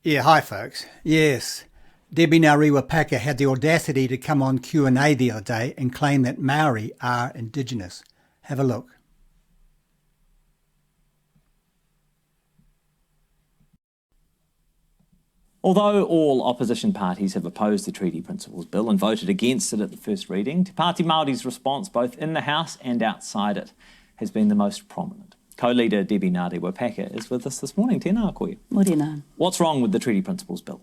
Yeah, hi folks. Yes, Debbie Ngarewa Packer had the audacity to come on Q&A the other day and claim that Maori are indigenous. Have a look. Although all opposition parties have opposed the Treaty Principles Bill and voted against it at the first reading, Te Pāti Māori's response both in the House and outside it has been the most prominent. Co-leader Debbie Ngarewa Packer is with us this morning. Tēnā koe. Morena. What's wrong with the Treaty Principles Bill?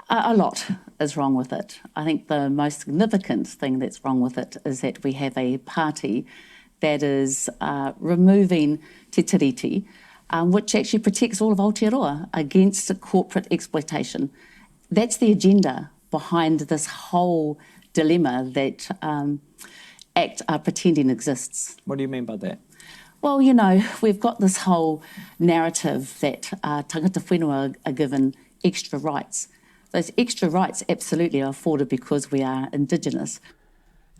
A lot is wrong with it. I think the most significant thing that's wrong with it is that we have a party that is removing te tiriti, which actually protects all of Aotearoa against corporate exploitation. That's the agenda behind this whole dilemma that ACT are pretending exists. What do you mean by that? Well, you know, we've got this whole narrative that tangata whenua are given extra rights. Those extra rights absolutely are afforded because we are indigenous.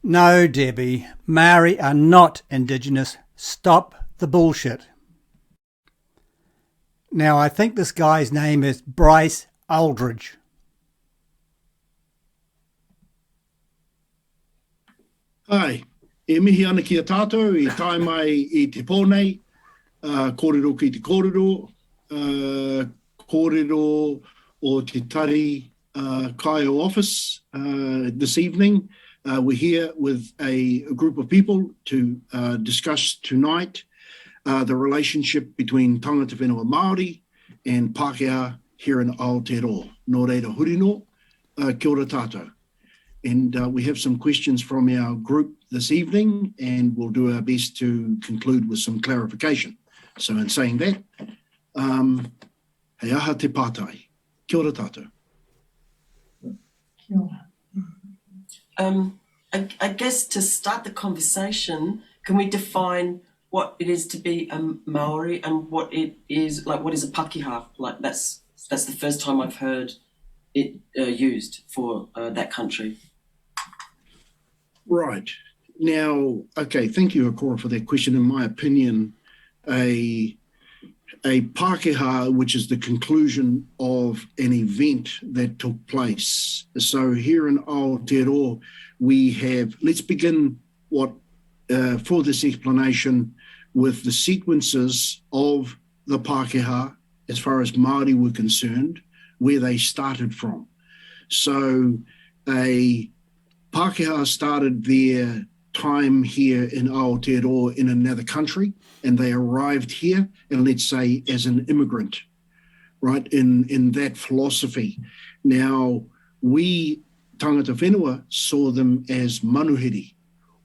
No, Debbie, Maori are not indigenous. Stop the bullshit. Now, I think this guy's name is Bryce Aldridge. Hi, e mihi ana ki a tātou, i tai mai i te pōnei, kōrero ki te kōrero, kōrero o te tari Kaio office this evening. We're here with a group of people to discuss tonight the relationship between tangata whenua Māori and Pakeha here in Aotearoa. Nō reira hurino, kia ora tātou. And we have some questions from our group this evening, and we'll do our best to conclude with some clarification. So in saying that, he aha te pātai. Kia ora tātou. Kia ora. I guess to start the conversation, can we define what it is to be a Maori and what it is, like what is a Pakeha? Like that's the first time I've heard it used for that country. Right. Now, okay, thank you, Akora, for that question. In my opinion, a Pakeha, which is the conclusion of an event that took place. So here in Aotearoa, we have, let's begin for this explanation with the sequences of the Pakeha as far as Māori were concerned, where they started from. So a Pakeha started their time here in Aotearoa in another country, and they arrived here, and let's say as an immigrant, right, in that philosophy. Now, we, tangata whenua, saw them as manuhiri,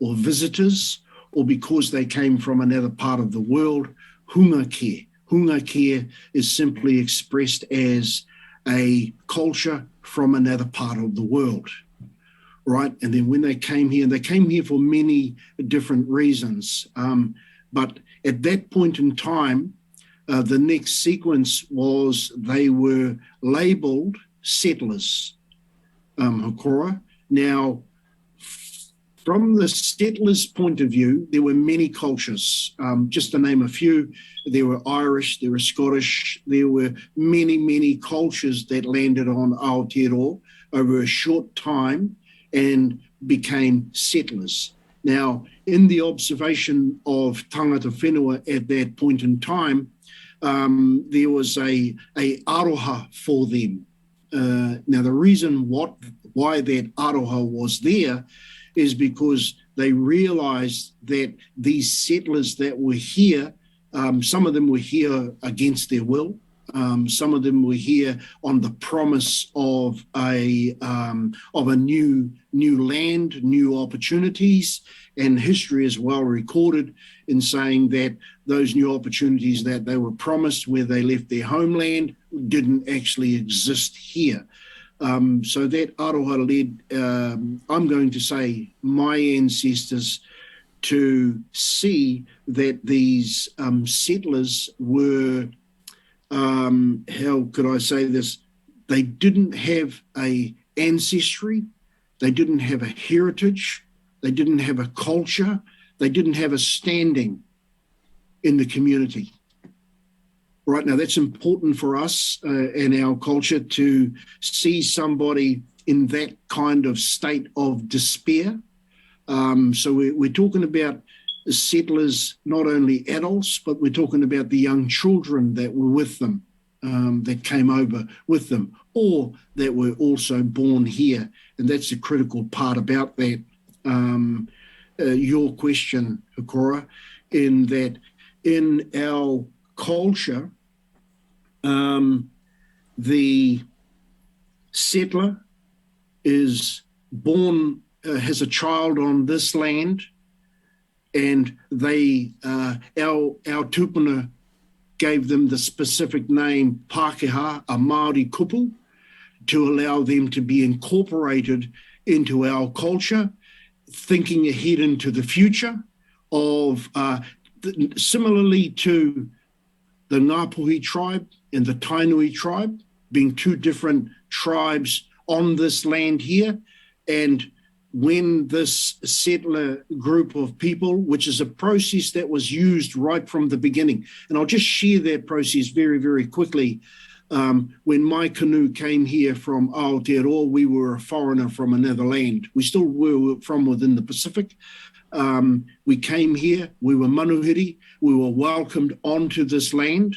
or visitors, or because they came from another part of the world, hunga care. Hunga care is simply expressed as a culture from another part of the world. Right, and then when they came here for many different reasons. But at that point in time, the next sequence was they were labelled settlers, Hakora. Now, from the settlers' point of view, there were many cultures. Just to name a few, there were Irish, there were Scottish, there were many, many cultures that landed on Aotearoa over a short time and became settlers. Now, in the observation of tangata whenua at that point in time, there was a aroha for them. Now, the reason why that aroha was there is because they realized that these settlers that were here, some of them were here against their will. Some of them were here on the promise of a new land, new opportunities, and history is well recorded in saying that those new opportunities that they were promised where they left their homeland didn't actually exist here. So that aroha led, I'm going to say, my ancestors to see that these settlers were, how could I say this? They didn't have a ancestry, they didn't have a heritage, they didn't have a culture, they didn't have a standing in the community. right now. That's important for us in our culture to see somebody in that kind of state of despair. So we're talking about the settlers, not only adults, but we're talking about the young children that were with them, that came over with them, or that were also born here. And that's the critical part about that. Your question, Hikora, in that in our culture, the settler is born, has a child on this land, and they, our tupuna gave them the specific name Pakeha, a Maori kupu, to allow them to be incorporated into our culture, thinking ahead into the future of, similarly to the Ngāpuhi tribe and the Tainui tribe, being two different tribes on this land here. And when this settler group of people, which is a process that was used right from the beginning, and I'll just share that process very, very quickly. When my canoe came here from Aotearoa, we were a foreigner from another land. We still were from within the Pacific. We came here, we were manuhiri, we were welcomed onto this land,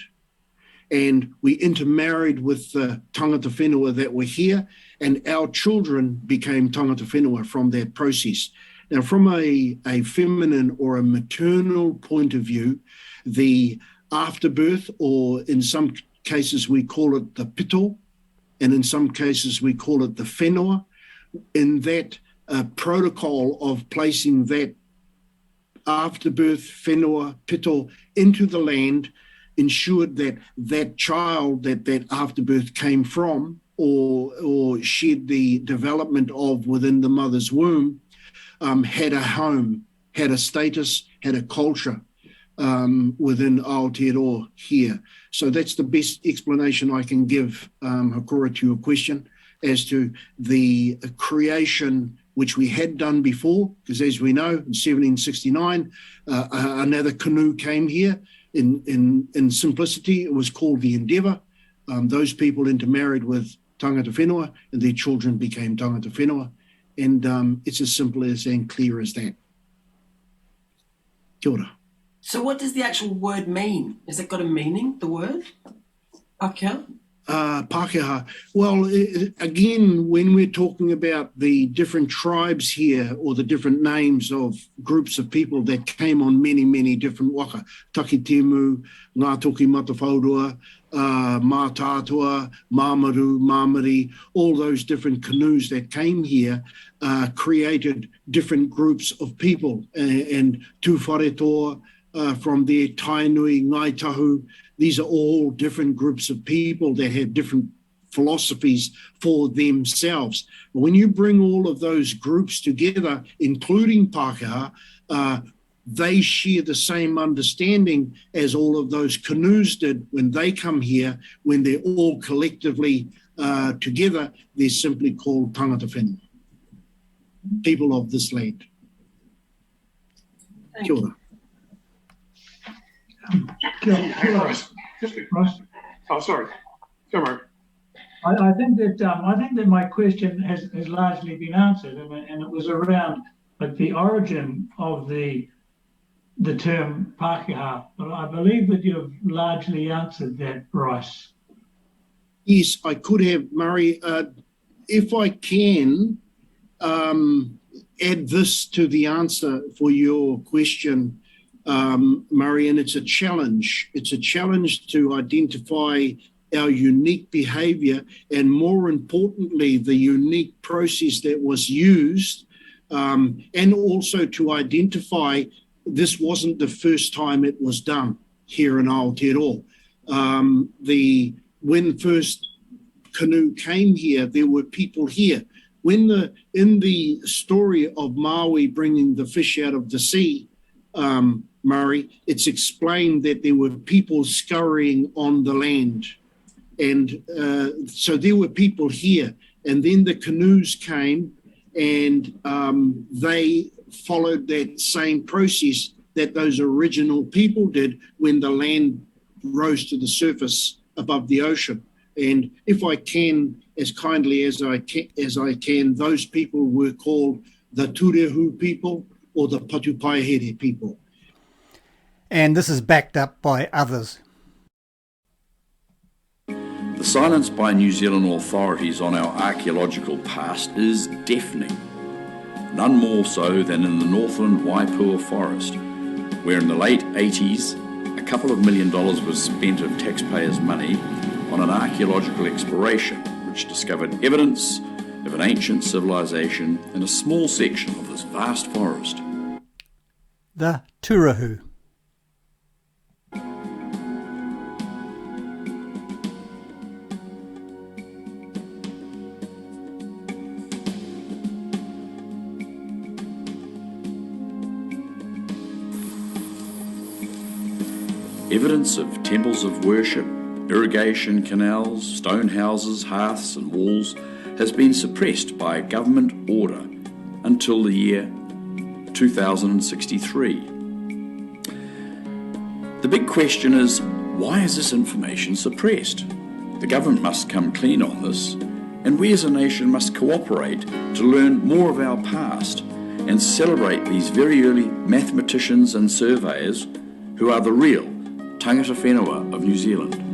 and we intermarried with the tangata whenua that were here, and our children became tangata whenua from that process. Now, from a feminine or a maternal point of view, the afterbirth, or in some cases we call it the pito, and in some cases we call it the whenua, in that protocol of placing that afterbirth whenua pito into the land, ensured that that child that afterbirth came from, or shared the development of within the mother's womb, had a home, had a status, had a culture within Aotearoa here. So that's the best explanation I can give, Hikora, to your question as to the creation, which we had done before, because as we know, in 1769, another canoe came here. In simplicity, it was called the Endeavour. Those people intermarried with tangata whenua, and their children became tangata whenua. And it's as simple as and clear as that. Kia ora. So what does the actual word mean? Has it got a meaning, the word? Pakeha? Pakeha. Well, again, when we're talking about the different tribes here, or the different names of groups of people that came on many, many different waka, Takitemu, Ngātoki Matawhaurua, Mātātua, Māmaru, Māmari, all those different canoes that came here created different groups of people, and Tūwharetoa, from their Tainui, Ngaitahu. These are all different groups of people that have different philosophies for themselves. But when you bring all of those groups together, including Pakeha, they share the same understanding as all of those canoes did when they come here. When they're all collectively together, they're simply called tangata whenua, people of this land. Kia ora. Just a question. Oh, sorry. Go, Mark. I think that my question has largely been answered, and it was around like the origin of the term Pakeha. But I believe that you've largely answered that, Bryce. Yes, I could have, Murray. If I can add this to the answer for your question, Murray, and it's a challenge. It's a challenge to identify our unique behaviour, and more importantly, the unique process that was used, and also to identify this wasn't the first time it was done here in Aotearoa. When first canoe came here, there were people here. In the story of Maui bringing the fish out of the sea, Murray, it's explained that there were people scurrying on the land. And so there were people here. And then the canoes came, and they followed that same process that those original people did when the land rose to the surface above the ocean. And if I can, as kindly as I can, those people were called the Turehu people or the Patupaehere people. And this is backed up by others. The silence by New Zealand authorities on our archaeological past is deafening. None more so than in the Northland Waipua forest, where in the late 80s, a couple of $1 million was spent of taxpayers' money on an archaeological exploration which discovered evidence of an ancient civilization in a small section of this vast forest. The Turehu. Evidence of temples of worship, irrigation canals, stone houses, hearths and walls has been suppressed by government order until the year 2063. The big question is, why is this information suppressed? The government must come clean on this, and we as a nation must cooperate to learn more of our past and celebrate these very early mathematicians and surveyors who are the real tangata whenua of New Zealand.